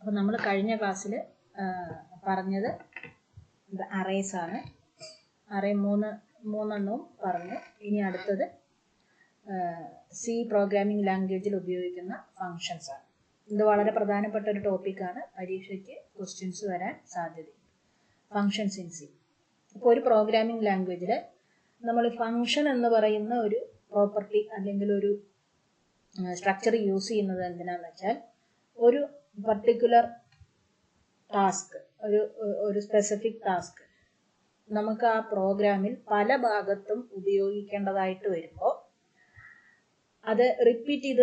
അപ്പോൾ നമ്മൾ കഴിഞ്ഞ ക്ലാസ്സിൽ പറഞ്ഞത് അറേസ് ആണ്. അറേ മൂന്നെണ്ണവും പറഞ്ഞു. ഇനി അടുത്തത് സി പ്രോഗ്രാമിംഗ് ലാംഗ്വേജിൽ ഉപയോഗിക്കുന്ന ഫങ്ഷൻസ് ആണ്. ഇത് വളരെ പ്രധാനപ്പെട്ട ഒരു ടോപ്പിക്കാണ്. പരീക്ഷയ്ക്ക് ക്വസ്റ്റ്യൻസ് വരാൻ സാധ്യതയുണ്ട്. Functions in C. ഇപ്പോൾ ഒരു പ്രോഗ്രാമിംഗ് ലാംഗ്വേജിൽ നമ്മൾ ഫങ്ഷൻ എന്ന് പറയുന്ന ഒരു പ്രോപ്പർട്ടി അല്ലെങ്കിൽ ഒരു സ്ട്രക്ചർ യൂസ് ചെയ്യുന്നത് എന്തിനാന്ന് വെച്ചാൽ, ഒരു പർട്ടിക്കുലർ ടാസ്ക്, ഒരു സ്പെസിഫിക് ടാസ്ക് നമുക്ക് ആ പ്രോഗ്രാമിൽ പല ഭാഗത്തും ഉപയോഗിക്കേണ്ടതായിട്ട് വരുമ്പോൾ അത് റിപ്പീറ്റ്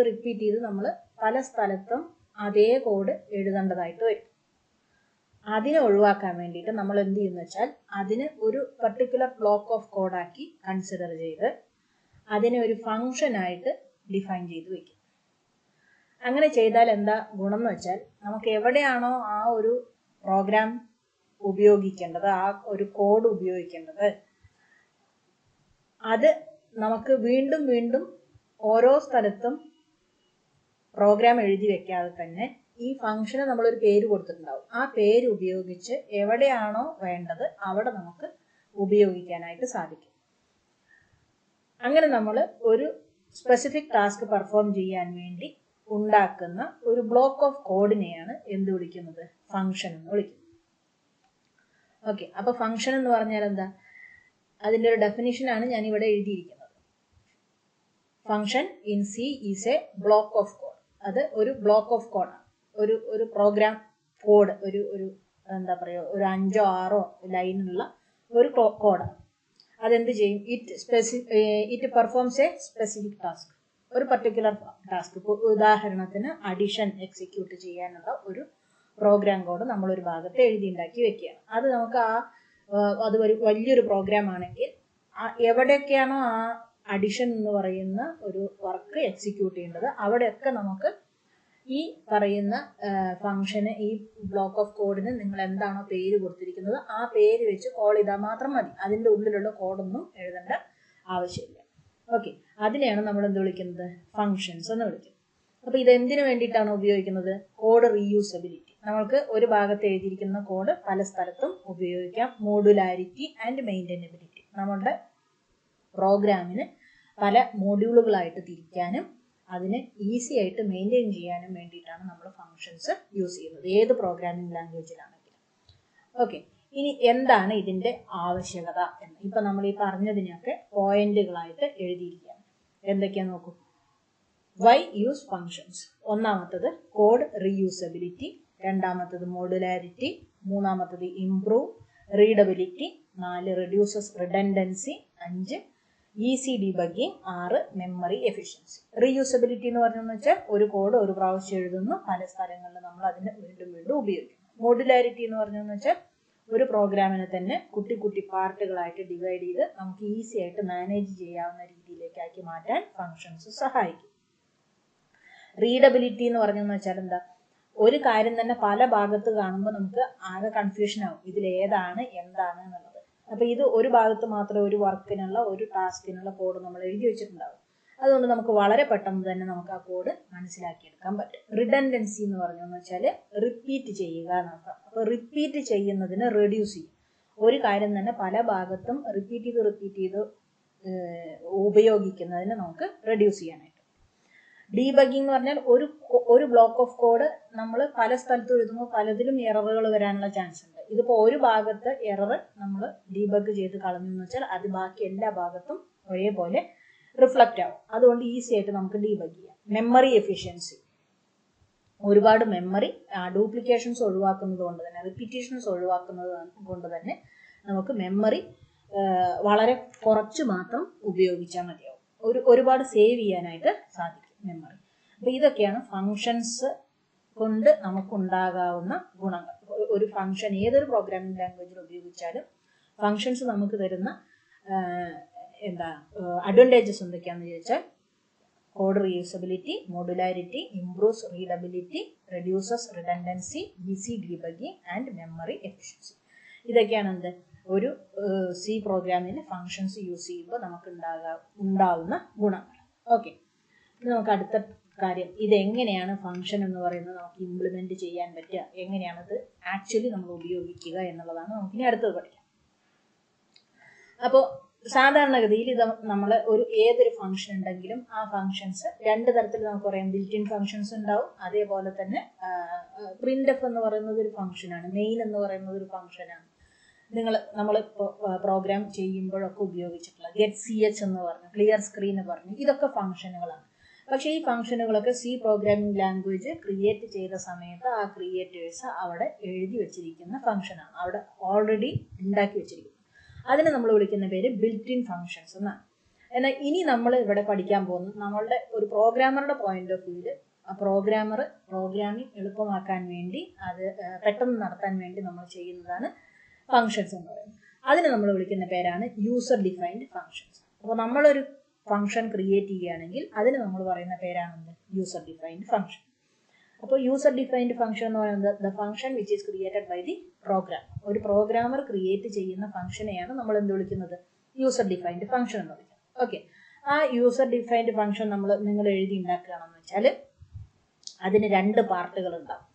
ചെയ്ത് നമ്മൾ പല സ്ഥലത്തും അതേ കോഡ് എഴുതേണ്ടതായിട്ട് വരും. അതിനെ ഒഴിവാക്കാൻ വേണ്ടിയിട്ട് നമ്മൾ എന്ത് ചെയ്യുന്നു വെച്ചാൽ, അതിന് ഒരു പർട്ടിക്കുലർ ബ്ലോക്ക് ഓഫ് കോഡാക്കി കൺസിഡർ ചെയ്ത് അതിനെ ഒരു ഫങ്ഷനായിട്ട് ഡിഫൈൻ ചെയ്ത് വയ്ക്കും. അങ്ങനെ ചെയ്താൽ എന്താ ഗുണം എന്ന് വെച്ചാൽ, നമുക്ക് എവിടെയാണോ ആ ഒരു പ്രോഗ്രാം ഉപയോഗിക്കേണ്ടത്, ആ ഒരു കോഡ് ഉപയോഗിക്കേണ്ടത്, അത് നമുക്ക് വീണ്ടും വീണ്ടും ഓരോ സ്ഥലത്തും പ്രോഗ്രാം എഴുതി വെക്കാതെ തന്നെ ഈ ഫംഗ്ഷന് നമ്മളൊരു പേര് കൊടുത്തിട്ടുണ്ടാവും. ആ പേര് ഉപയോഗിച്ച് എവിടെയാണോ വേണ്ടത് അവിടെ നമുക്ക് ഉപയോഗിക്കാനായിട്ട് സാധിക്കും. അങ്ങനെ നമ്മൾ ഒരു സ്പെസിഫിക് ടാസ്ക് പെർഫോം ചെയ്യാൻ വേണ്ടി ഉണ്ടാക്കുന്ന ഒരു ബ്ലോക്ക് ഓഫ് കോഡിനെയാണ് എന്ത് വിളിക്കുന്നത്? ഫംഗ്ഷൻ എന്ന് വിളിക്കുന്നത്. ഓക്കെ, അപ്പൊ ഫംഗ്ഷൻ എന്ന് പറഞ്ഞാൽ എന്താ? അതിൻ്റെ ഒരു ഡെഫിനിഷനാണ് ഞാൻ ഇവിടെ എഴുതിയിരിക്കുന്നത്. Function in C is A block of code. അത് ഒരു ബ്ലോക്ക് ഓഫ് കോഡാണ്. ഒരു പ്രോഗ്രാം കോഡ്, ഒരു എന്താ പറയുക, ഒരു 5 or 6 ലൈനുള്ള ഒരു കോഡാണ്. അതെന്ത് ചെയ്യും? It performs A specific task. ഒരു പർട്ടിക്കുലർ ടാസ്ക്, ഉദാഹരണത്തിന് അഡിഷൻ എക്സിക്യൂട്ട് ചെയ്യാനുള്ള ഒരു പ്രോഗ്രാം കോഡ് നമ്മളൊരു ഭാഗത്ത് എഴുതി ഉണ്ടാക്കി വെക്കുകയാണ്. അത് നമുക്ക് അത് വലിയൊരു പ്രോഗ്രാം ആണെങ്കിൽ എവിടെയൊക്കെയാണോ ആ അഡിഷൻ എന്ന് പറയുന്ന ഒരു വർക്ക് എക്സിക്യൂട്ട് ചെയ്യേണ്ടത് അവിടെയൊക്കെ നമുക്ക് ഈ പറയുന്ന ഫംഗ്ഷന്, ഈ ബ്ലോക്ക് ഓഫ് കോഡിന് നിങ്ങൾ എന്താണോ പേര് കൊടുത്തിരിക്കുന്നത് ആ പേര് വെച്ച് കോൾ ചെയ്താൽ മാത്രം മതി. അതിൻ്റെ ഉള്ളിലുള്ള കോഡൊന്നും എഴുതേണ്ട ആവശ്യമില്ല. ഓക്കെ, അതിനെയാണ് നമ്മൾ എന്ത് വിളിക്കുന്നത്? ഫങ്ഷൻസ് എന്ന് വിളിക്കുന്നത്. അപ്പോൾ ഇതെന്തിനു വേണ്ടിയിട്ടാണ് ഉപയോഗിക്കുന്നത്? Code reusability. നമ്മൾക്ക് ഒരു ഭാഗത്ത് എഴുതിയിരിക്കുന്ന കോഡ് പല സ്ഥലത്തും ഉപയോഗിക്കാം. Modularity and maintainability. നമ്മുടെ പ്രോഗ്രാമിന് പല മോഡ്യൂളുകളായിട്ട് തിരിക്കാനും അതിനെ ഈസി ആയിട്ട് മെയിൻറ്റെയിൻ ചെയ്യാനും വേണ്ടിയിട്ടാണ് നമ്മൾ ഫങ്ഷൻസ് യൂസ് ചെയ്യുന്നത്, ഏത് പ്രോഗ്രാമിംഗ് ലാംഗ്വേജിലാണെങ്കിലും. ഓക്കെ, ഇനി എന്താണ് ഇതിൻ്റെ ആവശ്യകത എന്ന് ഇപ്പം നമ്മൾ ഈ പറഞ്ഞതിനൊക്കെ പോയിന്റുകളായിട്ട് എഴുതിയിരിക്കുകയാണ്. എന്തൊക്കെയാന്ന് നോക്കൂ. Why use functions? ഒന്നാമത്തത് കോഡ് റീയൂസബിലിറ്റി, രണ്ടാമത്തത് മോഡുലാരിറ്റി, മൂന്നാമത്തത് improve readability, 4 reduces redundancy, 5 easy debugging, 6 memory efficiency. Reusability എന്ന് പറഞ്ഞതെന്ന് വെച്ചാൽ ഒരു കോഡ് ഒരു പ്രാവശ്യം എഴുതുന്നു, പല സ്ഥലങ്ങളിൽ നമ്മൾ അതിനെ വീണ്ടും വീണ്ടും ഉപയോഗിക്കുന്നു. മോഡുലാരിറ്റി എന്ന് പറഞ്ഞതെന്ന് വെച്ചാൽ ഒരു പ്രോഗ്രാമിനെ തന്നെ കുട്ടി പാർട്ടുകളായിട്ട് ഡിവൈഡ് ചെയ്ത് നമുക്ക് ഈസി ആയിട്ട് മാനേജ് ചെയ്യാവുന്ന രീതിയിലേക്കാക്കി മാറ്റാൻ ഫങ്ഷൻസ് സഹായിക്കും. റീഡബിലിറ്റി എന്ന് പറഞ്ഞതെന്ന് വെച്ചാൽ എന്താ? ഒരു കാര്യം തന്നെ പല ഭാഗത്ത് കാണുമ്പോൾ നമുക്ക് ആകെ കൺഫ്യൂഷൻ ആവും, ഇതിലേതാണ് എന്താണ് എന്നുള്ളത്. അപ്പൊ ഇത് ഒരു ഭാഗത്ത് മാത്രമേ ഒരു വർക്കിനുള്ള, ഒരു ടാസ്കിനുള്ള കോഡ് നമ്മൾ എഴുതി വെച്ചിട്ടുണ്ടാവും. അതുകൊണ്ട് നമുക്ക് വളരെ പെട്ടെന്ന് തന്നെ നമുക്ക് ആ കോഡ് മനസ്സിലാക്കിയെടുക്കാൻ പറ്റും. റിഡൻഡൻസി എന്ന് പറഞ്ഞതെന്ന് വെച്ചാൽ റിപ്പീറ്റ് ചെയ്യുക എന്നർത്ഥം. അപ്പോൾ റിപ്പീറ്റ് ചെയ്യുന്നതിന് റെഡ്യൂസ് ചെയ്യും. ഒരു കാര്യം തന്നെ പല ഭാഗത്തും റിപ്പീറ്റ് ചെയ്ത് ഉപയോഗിക്കുന്നതിന് നമുക്ക് റെഡ്യൂസ് ചെയ്യാനായിട്ട്. ഡീബഗ്ഗിംഗ് എന്ന് പറഞ്ഞാൽ ഒരു ബ്ലോക്ക് ഓഫ് കോഡ് നമ്മൾ പല സ്ഥലത്തും എഴുതുമ്പോൾ പലതിലും എററുകൾ വരാനുള്ള ചാൻസ് ഉണ്ട്. ഇതിപ്പോൾ ഒരു ഭാഗത്ത് എറർ നമ്മൾ ഡീബഗ് ചെയ്ത് കളഞ്ഞു എന്ന് വെച്ചാൽ അത് ബാക്കി എല്ലാ ഭാഗത്തും ഒരേപോലെ റിഫ്ലക്റ്റ് ആവും. അതുകൊണ്ട് ഈസി ആയിട്ട് നമുക്ക് ഡീബഗ് ചെയ്യാം. മെമ്മറി എഫിഷ്യൻസി, ഒരുപാട് മെമ്മറി ഡ്യൂപ്ലിക്കേഷൻസ് ഒഴിവാക്കുന്നത് കൊണ്ട് തന്നെ, റിപ്പീറ്റേഷൻസ് ഒഴിവാക്കുന്നത് കൊണ്ട് തന്നെ നമുക്ക് മെമ്മറി വളരെ കുറച്ച് മാത്രം ഉപയോഗിച്ചാൽ മതിയാവും. ഒരുപാട് സേവ് ചെയ്യാനായിട്ട് സാധിക്കും മെമ്മറി. അപ്പോൾ ഇതൊക്കെയാണ് ഫങ്ഷൻസ് കൊണ്ട് നമുക്കുണ്ടാകാവുന്ന ഗുണങ്ങൾ. ഒരു ഫങ്ഷൻ ഏതൊരു പ്രോഗ്രാമിംഗ് ലാംഗ്വേജിൽ ഉപയോഗിച്ചാലും ഫങ്ഷൻസ് നമുക്ക് തരുന്ന അഡ്വാൻറ്റേജസ് എന്തൊക്കെയാണെന്ന് ചോദിച്ചാൽ, code reusability, modularity, improves readability, reduces redundancy, easy debugging and memory efficiency. ഇതൊക്കെയാണ് എന്ത് ഒരു സി പ്രോഗ്രാമിൽ ഫങ്ഷൻസ് യൂസ് ചെയ്യുമ്പോൾ നമുക്ക് ഉണ്ടാവുന്ന ഗുണങ്ങൾ. ഓക്കെ, നമുക്ക് അടുത്ത കാര്യം ഇതെങ്ങനെയാണ് ഫംഗ്ഷൻ എന്ന് പറയുന്നത് നമുക്ക് ഇംപ്ലിമെന്റ് ചെയ്യാൻ പറ്റുക, എങ്ങനെയാണത് ആക്ച്വലി നമ്മൾ ഉപയോഗിക്കുക എന്നുള്ളതാണ് നമുക്കിനി അടുത്തത് പഠിക്കാം. അപ്പോൾ സാധാരണഗതിയിൽ ഇത് നമ്മൾ ഏതൊരു ഫംഗ്ഷൻ ഉണ്ടെങ്കിലും ആ ഫംഗ്ഷൻസ് രണ്ട് തരത്തിൽ നമുക്ക് പറയാം. ബിൽറ്റ് ഇൻ ഫംഗ്ഷൻസ് ഉണ്ടാവും, അതേപോലെ തന്നെ പ്രിന്റ് എഫ് എന്ന് പറയുന്നത് ഒരു ഫംഗ്ഷനാണ്, മെയിൻ എന്ന് പറയുന്നത് ഒരു ഫംഗ്ഷനാണ്. നമ്മൾ പ്രോഗ്രാം ചെയ്യുമ്പോഴൊക്കെ ഉപയോഗിച്ചിട്ടുള്ള ഗെറ്റ് സി എച്ച് എന്ന് പറഞ്ഞു, ക്ലിയർ സ്ക്രീൻ പറഞ്ഞു, ഇതൊക്കെ ഫംഗ്ഷനുകളാണ്. പക്ഷേ ഈ ഫംഗ്ഷനുകളൊക്കെ സി പ്രോഗ്രാമിംഗ് ലാംഗ്വേജ് ക്രിയേറ്റ് ചെയ്ത സമയത്ത് ആ ക്രിയേറ്റേഴ്സ് അവിടെ എഴുതി വെച്ചിരിക്കുന്ന ഫംഗ്ഷനാണ്, അവിടെ ഓൾറെഡി ഉണ്ടാക്കി വെച്ചിരിക്കുന്നത്. അതിനെ നമ്മൾ വിളിക്കുന്ന പേര് ബിൽറ്റ് ഇൻ ഫംഗ്ഷൻസ് എന്നാണ്. എന്നാൽ ഇനി നമ്മൾ ഇവിടെ പഠിക്കാൻ പോകുന്നത് നമ്മളുടെ ഒരു പ്രോഗ്രാമറുടെ പോയിന്റ് ഓഫ് വ്യൂവിൽ പ്രോഗ്രാമിംഗ് എളുപ്പമാക്കാൻ വേണ്ടി, അത് പെട്ടെന്ന് നടത്താൻ വേണ്ടി നമ്മൾ ചെയ്യുന്നതാണ് ഫംഗ്ഷൻസ് എന്ന് പറയുന്നത്. അതിനെ നമ്മൾ വിളിക്കുന്ന പേരാണ് യൂസർ ഡിഫൈൻഡ് ഫംഗ്ഷൻസ്. അപ്പോൾ നമ്മളൊരു ഫംഗ്ഷൻ ക്രിയേറ്റ് ചെയ്യുകയാണെങ്കിൽ അതിന് നമ്മൾ പറയുന്ന പേരാണ് യൂസർ ഡിഫൈൻഡ് ഫംഗ്ഷൻ. അപ്പോൾ യൂസർ ഡിഫൈൻഡ് ഫംഗ്ഷൻ എന്ന് പറയുന്നത് the function which is created by the program. ഒരു പ്രോഗ്രാമർ ക്രിയേറ്റ് ചെയ്യുന്ന ഫംഗ്ഷനെയാണ് നമ്മൾ എന്ത് വിളിക്കുന്നത്, യൂസർ ഡിഫൈൻഡ് ഫംഗ്ഷൻ എന്ന് വിളിക്കുന്നത്. ഓക്കെ, ആ യൂസർ ഡിഫൈൻഡ് ഫംഗ്ഷൻ നിങ്ങൾ എഴുതി ഉണ്ടാക്കുകയാണെന്ന് വെച്ചാൽ അതിന് രണ്ട് പാർട്ടുകൾ ഉണ്ടാവും.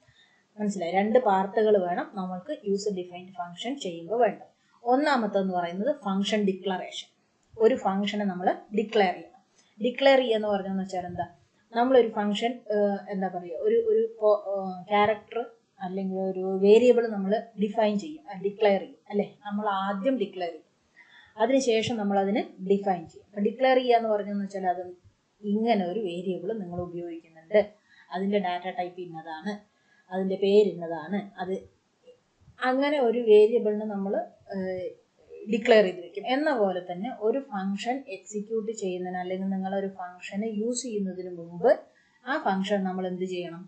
മനസ്സിലായി, രണ്ട് പാർട്ടുകൾ വേണം നമ്മൾക്ക് യൂസർ ഡിഫൈൻഡ് ഫംഗ്ഷൻ ചെയ്യുമ്പോൾ വേണ്ടത്. ഒന്നാമത്തെന്ന് പറയുന്നത് ഫംഗ്ഷൻ ഡിക്ലറേഷൻ. ഒരു ഫംഗ്ഷനെ നമ്മൾ ഡിക്ലെയർ ചെയ്യണം. ഡിക്ലെയർ ചെയ്യുക പറഞ്ഞെന്ന് വെച്ചാൽ എന്താ, നമ്മളൊരു ഫംഗ്ഷൻ എന്താ പറയുക, ഒരു ക്യാരക്ടർ അല്ലെങ്കിൽ ഒരു വേരിയബിൾ നമ്മൾ ഡിഫൈൻ ചെയ്യും, ഡിക്ലെയർ ചെയ്യും അല്ലേ. നമ്മൾ ആദ്യം ഡിക്ലെയർ ചെയ്യും, അതിനുശേഷം നമ്മൾ അതിന് ഡിഫൈൻ ചെയ്യും. അപ്പം ഡിക്ലെയർ ചെയ്യുക എന്ന് പറഞ്ഞെന്ന് വെച്ചാൽ അത് ഇങ്ങനെ ഒരു വേരിയബിൾ നിങ്ങൾ ഉപയോഗിക്കുന്നുണ്ട്, അതിൻ്റെ ഡാറ്റ ടൈപ്പ് ഇന്നതാണ്, അതിൻ്റെ പേര് ഇന്നതാണ്, അത് അങ്ങനെ ഒരു വേരിയബിളിന് നമ്മൾ ഡിക്ലെയർ ചെയ്ത് വെക്കും. എന്ന പോലെ തന്നെ ഒരു ഫംഗ്ഷൻ എക്സിക്യൂട്ട് ചെയ്യുന്നതിന് അല്ലെങ്കിൽ നിങ്ങളൊരു ഫംഗ്ഷനെ യൂസ് ചെയ്യുന്നതിന് മുമ്പ് ആ ഫംഗ്ഷൻ നമ്മൾ എന്ത് ചെയ്യണം,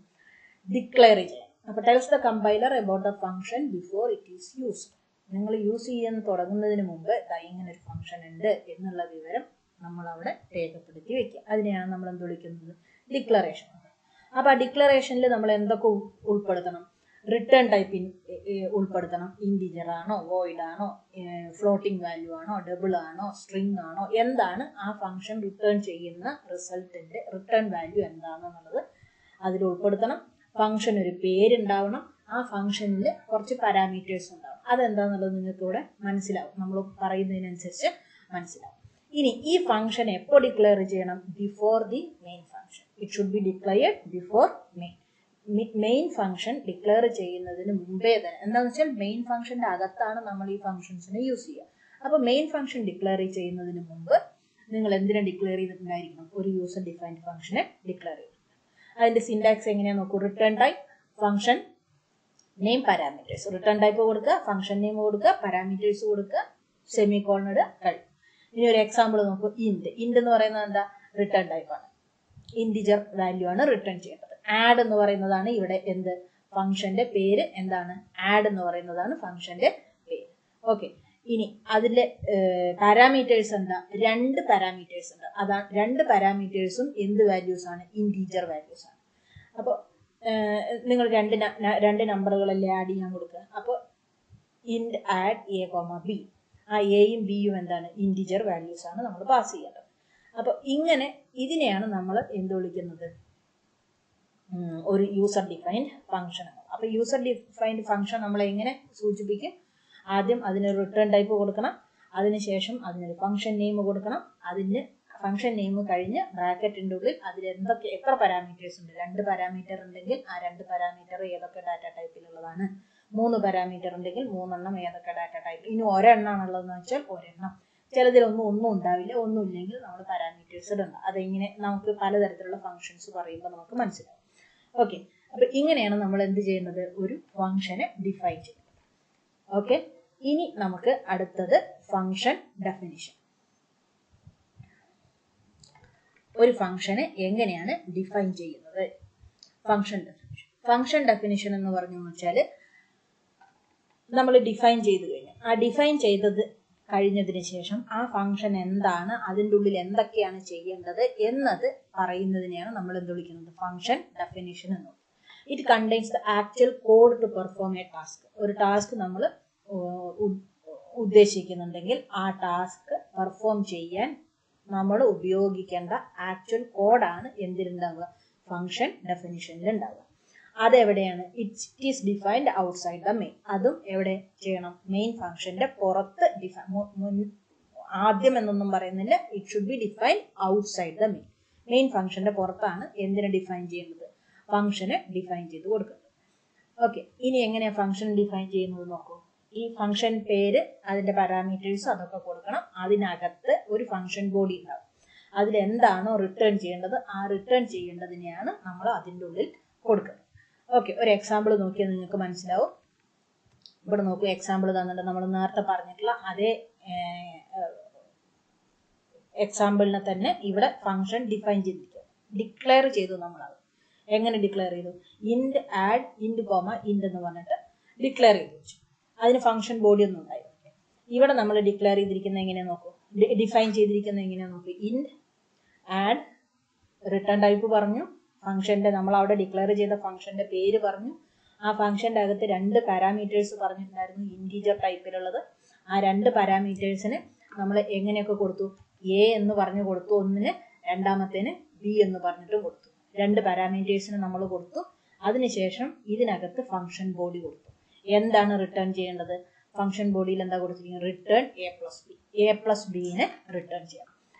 ഡിക്ലെയർ ചെയ്യണം. അപ്പോൾ tells the compiler about the function before it is used. നിങ്ങൾ യൂസ് ചെയ്യാൻ തുടങ്ങുന്നതിന് മുമ്പ് ഇങ്ങനെ ഒരു ഫംഗ്ഷൻ ഉണ്ട് എന്നുള്ള വിവരം നമ്മൾ അവിടെ രേഖപ്പെടുത്തി വെക്കുക. അതിനെയാണ് നമ്മൾ എന്ത് വിളിക്കുന്നത്, ഡിക്ലറേഷൻ. അപ്പോൾ ആ ഡിക്ലറേഷനിൽ നമ്മൾ എന്തൊക്കെ ഉൾപ്പെടുത്തണം, റിട്ടേൺ ടൈപ്പ് ഉൾപ്പെടുത്തണം. ഇൻറ്റിജർ ആണോ, വോയിഡ് ആണോ, ഫ്ലോട്ടിംഗ് വാല്യൂ ആണോ, ഡബിൾ ആണോ, സ്ട്രിംഗ് ആണോ, എന്താണ് ആ ഫംഗ്ഷൻ റിട്ടേൺ ചെയ്യുന്ന റിസൾട്ടിൻ്റെ റിട്ടേൺ വാല്യൂ എന്താണെന്നുള്ളത് അതിൽ ഉൾപ്പെടുത്തണം. ഫംഗ്ഷൻ ഒരു പേരുണ്ടാവണം, ആ ഫംഗ്ഷനിൽ കുറച്ച് പാരാമീറ്റേഴ്സ് ഉണ്ടാവും. അതെന്താണെന്നുള്ളത് നിങ്ങൾക്ക് ഇവിടെ മനസ്സിലാവും, നമ്മൾ പറയുന്നതിനനുസരിച്ച് മനസ്സിലാവും. ഇനി ഈ ഫംഗ്ഷൻ എപ്പോൾ ഡിക്ലെയർ ചെയ്യണം, before the main function. It should B declared before main function declare ചെയ്യുന്നതിന് മുമ്പേ തന്നെ. എന്താണെന്ന് വെച്ചാൽ മെയിൻ ഫംഗ്ഷൻ്റെ അകത്താണ് നമ്മൾ ഈ ഫംഗ്ഷൻസിനെ യൂസ് ചെയ്യുക. അപ്പോൾ മെയിൻ ഫംഗ്ഷൻ ഡിക്ലെയർ ചെയ്യുന്നതിന് മുമ്പ് നിങ്ങൾ എന്തിനെ ഡിക്ലെയർ ചെയ്തിട്ടുണ്ടായിരിക്കണം, ഒരു യൂസർ ഡിഫൈൻഡ് ഫംഗ്ഷനെ ഡിക്ലെയർ ചെയ്തിട്ടുണ്ട്. അതിൻ്റെ സിൻടാക്സ് എങ്ങനെയാണെന്ന് നോക്കൂ. Return type, function name, parameters. Return type കൊടുക്കുക, ഫംഗ്ഷൻ നെയിം കൊടുക്കുക, പാരാമീറ്റേഴ്സ് കൊടുക്കുക, സെമി കോളൻ ഇടുക, കഴിയും. ഇനി ഒരു എക്സാമ്പിൾ നോക്കൂ. ഇൻറ്റ് എന്ന് പറയുന്നത് എന്താ, റിട്ടേൺ ടൈപ്പാണ്, ഇൻറ്റിജർ വാല്യൂ ആണ് റിട്ടേൺ ചെയ്യേണ്ടത്. ആഡ് എന്ന് പറയുന്നതാണ് ഇവിടെ എന്ത്, ഫംഗ്ഷന്റെ പേര് എന്താണ്, ആഡ് എന്ന് പറയുന്നതാണ് ഫംഗ്ഷന്റെ പേര്. ഓക്കെ, ഇനി അതിലെ പാരാമീറ്റേഴ്സ് എന്താ, രണ്ട് പാരാമീറ്റേഴ്സ് ഉണ്ട്. അതാണ് രണ്ട് പാരാമീറ്റേഴ്സും എന്ത് വാല്യൂസ് ആണ്, ഇൻറ്റീജർ വാല്യൂസ് ആണ്. അപ്പോൾ നിങ്ങൾ രണ്ട് നമ്പറുകളല്ലേ ആഡ് ചെയ്യാൻ കൊടുക്കുക. അപ്പോൾ ഇൻറ്റ് ആഡ് എ കോമ ബി, ആ എയും ബിയും എന്താണ്, ഇൻറ്റീജർ വാല്യൂസ് ആണ് നമ്മൾ പാസ് ചെയ്യേണ്ടത്. അപ്പോൾ ഇങ്ങനെ ഇതിനെയാണ് നമ്മൾ എന്ത് വിളിക്കുന്നത്, ഒരു യൂസർ ഡിഫൈൻഡ് ഫംഗ്ഷൻ. അപ്പോൾ യൂസർ ഡിഫൈൻഡ് ഫംഗ്ഷൻ നമ്മൾ എങ്ങനെ സൂചിപ്പിക്കും, ആദ്യം അതിനൊരു റിട്ടേൺ ടൈപ്പ് കൊടുക്കണം, അതിനുശേഷം അതിനൊരു ഫംഗ്ഷൻ നെയിം കൊടുക്കണം, അതിന് ഫംഗ്ഷൻ നെയിം കഴിഞ്ഞ് ബ്രാക്കറ്റിൻ്റെ ഉള്ളിൽ അതിൽ എത്ര പാരാമീറ്റേഴ്സ് ഉണ്ട്, 2 പാരാമീറ്റർ ഉണ്ടെങ്കിൽ ആ 2 പാരാമീറ്റർ ഏതൊക്കെ ഡാറ്റ ടൈപ്പിലുള്ളതാണ്, 3 പാരാമീറ്റർ ഉണ്ടെങ്കിൽ 3 എണ്ണം ഏതൊക്കെ ഡാറ്റ ടൈപ്പ്, ഇനി ഒരെണ്ണമാണുള്ളതെന്ന് വെച്ചാൽ ഒരെണ്ണം, ചിലതിലൊന്നും ഉണ്ടാവില്ല, ഒന്നും ഇല്ലെങ്കിൽ നമ്മൾ പാരാമീറ്റേഴ്സ് ഇടണം. അതെങ്ങനെ നമുക്ക് പലതരത്തിലുള്ള ഫംഗ്ഷൻസ് പറയുമ്പോൾ നമുക്ക് മനസ്സിലാവും. ഓക്കെ, അപ്പൊ ഇങ്ങനെയാണ് നമ്മൾ എന്ത് ചെയ്യുന്നത്, ഒരു ഫംഗ്ഷനെ ഡിഫൈൻ ചെയ്യുന്നത്. ഓക്കെ, ഇനി നമുക്ക് അടുത്തത് ഫംഗ്ഷൻ ഡെഫിനിഷൻ. ഒരു ഫംഗ്ഷനെ എങ്ങനെയാണ് ഡിഫൈൻ ചെയ്യുന്നത്, ഫംഗ്ഷൻ ഡെഫിനിഷൻ. ഫംഗ്ഷൻ ഡെഫിനിഷൻ എന്ന് പറഞ്ഞു വെച്ചാൽ നമ്മൾ ഡിഫൈൻ ചെയ്ത് കഴിഞ്ഞു, ആ ഡിഫൈൻ ചെയ്തത് കഴിഞ്ഞതിന് ശേഷം ആ ഫംഗ്ഷൻ എന്താണ്, അതിൻ്റെ ഉള്ളിൽ എന്തൊക്കെയാണ് ചെയ്യേണ്ടത് എന്നത് പറയുന്നതിനെയാണ് നമ്മൾ എന്ത് വിളിക്കുന്നത്, ഫംഗ്ഷൻ ഡെഫിനിഷൻ എന്ന് പറയുന്നത്. It contains the actual code to perform a task. ഒരു ടാസ്ക് നമ്മൾ ഉദ്ദേശിക്കുന്നുണ്ടെങ്കിൽ ആ ടാസ്ക് പെർഫോം ചെയ്യാൻ നമ്മൾ ഉപയോഗിക്കേണ്ട ആക്ച്വൽ കോഡാണ് എന്തിലുണ്ടാവുക, ഫംഗ്ഷൻ ഡെഫിനിഷനിൽ ഉണ്ടാവുക. അതെവിടെയാണ്? It is defined outside the main. അതും എവിടെ ചെയ്യണം? മെയിൻ ഫംഗ്ഷന്റെ പുറത്ത് ആദ്യം എന്നൊന്നും പറയുന്നില്ല. It should be defined outside the main. Main ഫംഗ്ഷന്റെ പുറത്താണ് എന്തിനെ ഡിഫൈൻ ചെയ്യുന്നത്? ഫംഗ്ഷനെ ഡിഫൈൻ ചെയ്ത് കൊടുക്കുന്നത്. ഓക്കെ, ഇനി എങ്ങനെയാ ഫംഗ്ഷൻ ഡിഫൈൻ ചെയ്യുന്നത് നോക്കൂ. ഈ ഫംഗ്ഷൻ പേര്, അതിന്റെ പാരാമീറ്റേഴ്സ് അതൊക്കെ കൊടുക്കണം. അതിനകത്ത് ഒരു ഫംഗ്ഷൻ ബോഡി ഉണ്ടാവും. അതിലെന്താണോ റിട്ടേൺ ചെയ്യേണ്ടത് ആ റിട്ടേൺ ചെയ്യേണ്ടതിനെയാണ് നമ്മൾ അതിൻ്റെ ഉള്ളിൽ കൊടുക്കുന്നത്. ഓക്കെ, ഒരു എക്സാമ്പിൾ നോക്കിയാൽ നിങ്ങൾക്ക് മനസ്സിലാവും. ഇവിടെ നോക്കൂ, എക്സാമ്പിൾ തന്നിട്ട് നമ്മൾ നേരത്തെ പറഞ്ഞിട്ടുള്ള അതേ എക്സാമ്പിളിനെ തന്നെ ഇവിടെ ഫംഗ്ഷൻ ഡിഫൈൻ ചെയ്തിരിക്കുക, ഡിക്ലെയർ ചെയ്തു. നമ്മളത് എങ്ങനെ ഡിക്ലെയർ ചെയ്തു? ഇൻഡ് ആഡ് ഇൻഡ് കോമ ഇൻഡ് എന്ന് പറഞ്ഞിട്ട് ഡിക്ലെയർ ചെയ്ത് വെച്ചു. അതിന് ഫംഗ്ഷൻ ബോഡി ഒന്നും ഉണ്ടായിരുന്നു. ഇവിടെ നമ്മൾ ഡിക്ലെയർ ചെയ്തിരിക്കുന്നത് എങ്ങനെയാ നോക്കൂ, ഡിഫൈൻ ചെയ്തിരിക്കുന്നത് എങ്ങനെയാ നോക്കൂ. ഇൻഡ് ആഡ്, റിട്ടേൺ ടൈപ്പ് പറഞ്ഞു, ഫംഗ്ഷന്റെ നമ്മൾ അവിടെ ഡിക്ലെയർ ചെയ്ത ഫംഗ്ഷന്റെ പേര് പറഞ്ഞു. ആ ഫംഗ്ഷന്റെ അകത്ത് 2 പാരാമീറ്റേഴ്സ് പറഞ്ഞിട്ടുണ്ടായിരുന്നു, ഇൻറ്റീജർ ടൈപ്പിലുള്ളത്. ആ 2 പാരാമീറ്റേഴ്സിന് നമ്മൾ എങ്ങനെയൊക്കെ കൊടുത്തു? എ എന്ന് പറഞ്ഞു കൊടുത്തു ഒന്നിന്, രണ്ടാമത്തേന് ബി എന്ന് പറഞ്ഞിട്ടും കൊടുത്തു. 2 പാരാമീറ്റേഴ്സിന് നമ്മൾ കൊടുത്തു. അതിനുശേഷം ഇതിനകത്ത് ഫംഗ്ഷൻ ബോഡി കൊടുത്തു. എന്താണ് റിട്ടേൺ ചെയ്യേണ്ടത്? ഫംഗ്ഷൻ ബോഡിയിൽ എന്താ കൊടുത്തിരിക്കുന്നത്? Return a plus b. A plus ബിനെ റിട്ടേൺ ചെയ്യണം.